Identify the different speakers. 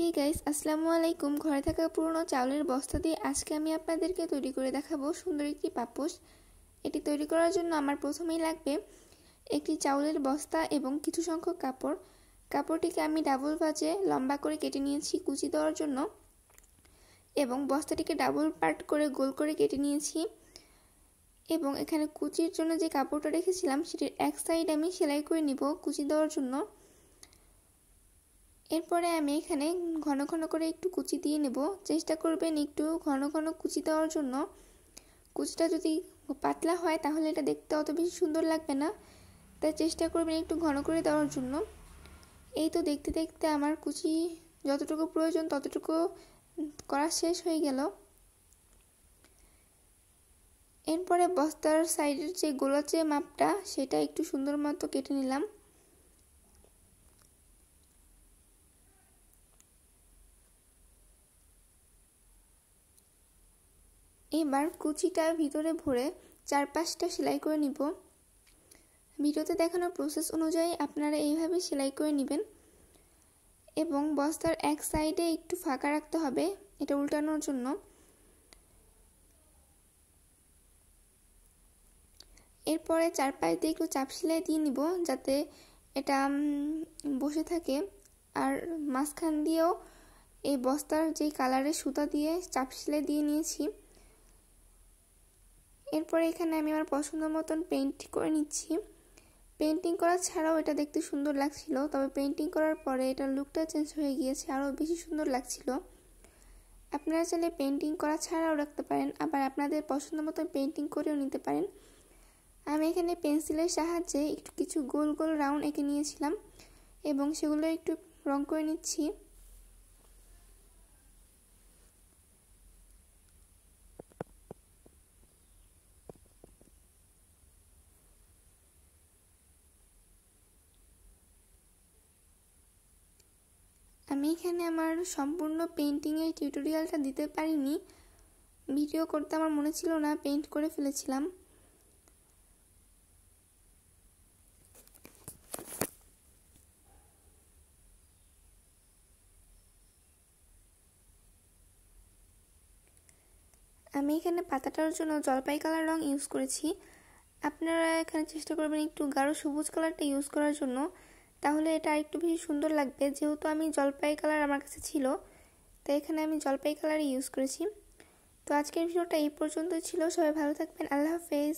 Speaker 1: Hey guys, আসসালামু আলাইকুম। ঘরে থাকা পুরনো চাউলের বস্তা দিয়ে আজকে আমি আপনাদেরকে তৈরি করে দেখাবো সুন্দর একটি পাপোশ। এটি তৈরি করার জন্য আমার প্রথমেই লাগবে একটি চাউলের বস্তা এবং কিছু সংখ্যক কাপড়। কাপড়টিকে আমি ডাবল ভাঁজে লম্বা করে কেটে নিয়েছি কুচি দেওয়ার জন্য, এবং বস্তাটিকে ডাবল পার্ট করে গোল করে কেটে নিয়েছি। এবং এখানে কুচির জন্য যে কাপড়টা রেখেছিলাম সেটির এক সাইড আমি সেলাই করে নিব কুচি দেওয়ার জন্য। এরপরে আমি এখানে ঘন ঘন করে একটু কুচি দিয়ে নেব। চেষ্টা করবেন একটু ঘন ঘন কুচি দেওয়ার জন্য। কুচিটা যদি পাতলা হয় তাহলে এটা দেখতে অত বেশি সুন্দর লাগবে না, তাই চেষ্টা করবেন একটু ঘন করে দেওয়ার জন্য। এই তো দেখতে দেখতে আমার কুচি যতটুকু প্রয়োজন ততটুকু করা শেষ হয়ে গেল। এরপরে বস্তার সাইডের যে গোলাচে মাপটা সেটা একটু সুন্দর মতো কেটে নিলাম। এবার কুচিটার ভিতরে ভরে চারপাশটা সেলাই করে নিব। ভিডিওতে দেখানো প্রসেস অনুযায়ী আপনারা এইভাবে সেলাই করে নেবেন, এবং বস্তার এক সাইডে একটু ফাঁকা রাখতে হবে এটা উল্টানোর জন্য। এরপরে চারপাশ দিয়ে একটু চাপ সেলাই দিয়ে নিব যাতে এটা বসে থাকে। আর মাঝখান দিয়েও এই বস্তার যে কালারের সুতা দিয়ে চাপ সেলাই দিয়ে নিয়েছি। এরপরে এখানে আমি আমার পছন্দ মতন পেইন্ট করে নিচ্ছি। পেইন্টিং করা ছাড়াও এটা দেখতে সুন্দর লাগছিল, তবে পেইন্টিং করার পরে এটার লুকটা চেঞ্জ হয়ে গিয়েছে, আরও বেশি সুন্দর লাগছিল। আপনারা চাইলে পেইন্টিং করা ছাড়াও রাখতে পারেন, আবার আপনাদের পছন্দ মতো পেইন্টিং করেও নিতে পারেন। আমি এখানে পেন্সিলের সাহায্যে একটু কিছু গোল গোল রাউন্ড এঁকে নিয়েছিলাম এবং সেগুলো একটু রং করে নিচ্ছি। আমি এখানে আমার সম্পূর্ণ পেইন্টিংয়ের টিউটোরিয়ালটা দিতে পারিনি, ভিডিও করতে আমার মনে ছিল না, পেইন্ট করে ফেলেছিলাম। আমি এখানে পাতাটার জন্য জলপাই কালার রং ইউজ করেছি। আপনারা এখানে চেষ্টা করবেন একটু গাঢ় সবুজ কালারটা ইউজ করার জন্য, তাহলে এটা আরেকটু বেশি সুন্দর লাগবে। যেহেতু আমি জলপাই কালার আমার কাছে ছিল, তাই এখানে আমি জলপাই কালার ইউজ করেছি। তো আজকের ভিডিওটা এই পর্যন্তই ছিল। সবাই ভালো থাকবেন। আল্লাহ হাফেজ।